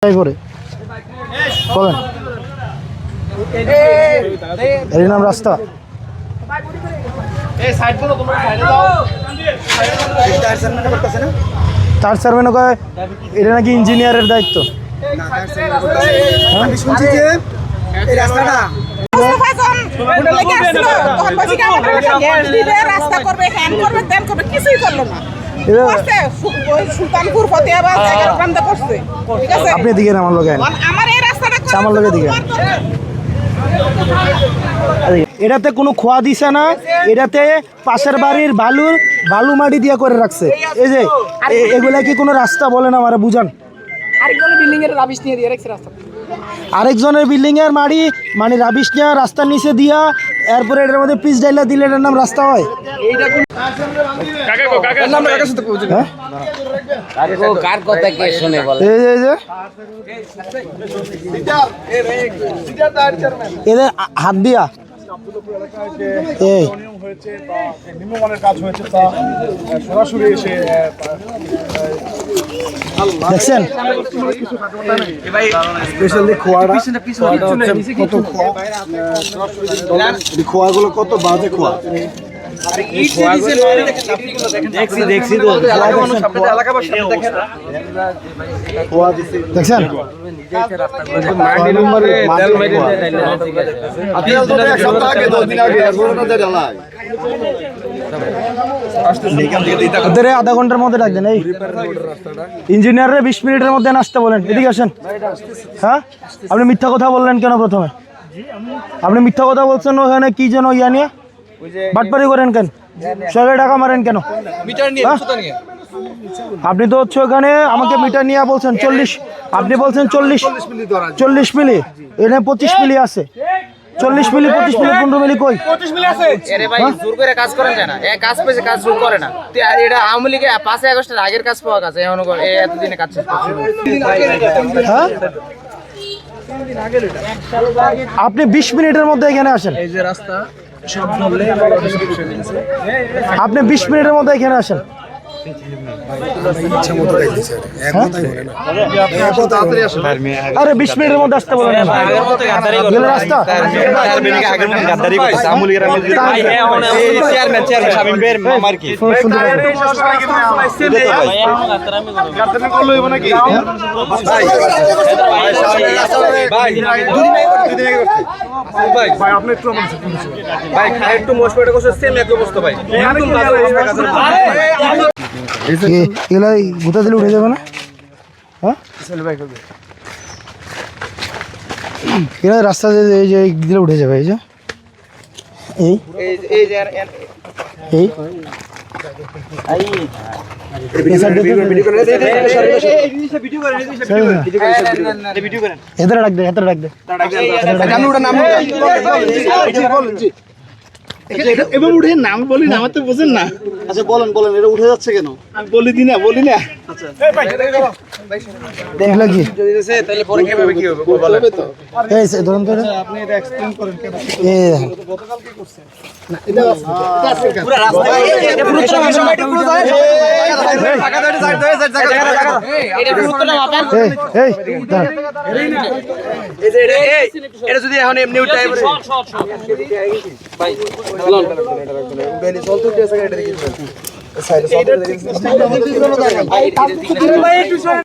করে বলেন এর নাম রাস্তা। চার চেয়ারম্যান কয় এটা নাকি ইঞ্জিনিয়ারের দায়িত্ব। আপনি দিকে আমার লোক আমার লোকের দিকে এটাতে কোনো খোয়া দিছে না, এটাতে পাশের বাড়ির বালু মাটি দিয়ে করে রাখছে। এই যে এগুলা কি কোনো রাস্তা বলেন আমার বুঝান। আরেকজনের বিল্ডিং এর মাটি মানে রাবিশ নিয়ে রাস্তার নিচে দিয়া এরপরে এটার মধ্যে পিচ ডাইলা দিলে এটার নাম রাস্তা হয়। এদের হাত দিয়া দেখছেন খোয়াগুলো কত বাজে খোয়া। দেখছেন আধা ঘন্টার মধ্যে ডাকবেন। এই ইঞ্জিনিয়ারের 20 মিনিটের মধ্যে আসতে বলেন। এদিকে আসেন। হ্যাঁ আপনি মিথ্যা কথা বললেন কেন? প্রথমে আপনি মিথ্যা কথা বলছেন ওখানে কি যেন ইয়া নিয়ে বাটপারি করেন কেন? সবাই টাকা মারেন কেন? আপনি তো হচ্ছে ওখানে আমাকে মিটার নিয়ে বলছেন 40, আপনি বলছেন 40 মিলি, এখানে 25 মিলি আছে। 40 মিলি 25 মিলি 15 মিলি কই 25 মিলি আছে? আরে ভাই জোর করে কাজ করেন না, এই কাজ পেছে কাজ জোর করে না। এটা আওয়ামী লীগে 5 আগস্টের আগের কাজ পাওয়া গেছে, এখন এতদিনে কাজ শেষ। হ্যাঁ আপনি 20 মিনিটের মধ্যে এখানে আসেন। এই যে রাস্তা সব বললে আপনি 20 মিনিটের মধ্যে এখানে আসেন। আরে 20 মিনিটের মধ্যে আসতে বলেন রাস্তা। এগুলা গোটা দিলে উঠে যাবে না? হ্যাঁ এগুলা রাস্তা এই যে দিলে উঠে যাবে। এই যে এদের ডাক দে, এদের ডাক দে। এবার উঠে নাম বলি না, আমার তো বোঝেন না। আচ্ছা বলেন বলেন, এটা উঠে যাচ্ছে কেন? আমি বলি না। আচ্ছা দেখলা কি তাহলে পরে কিভাবে কি হবে বলেন তো। এই ধরুন তো আপনি এটা এক্সপ্লেইন করেন কেন? এই গতকাল কি করছেন না, এটা পুরো রাস্তা এটা পুরো সময়টা পুরো যায়। টাকা ধরে সাইড ধরে জায়গা এটা পুরো না মাপেন। এই যে এটা যদি এখন এমনি উঠাই পড়ে ভাই চলুন বেলি চলতে আছে এটা দেখি সাইডে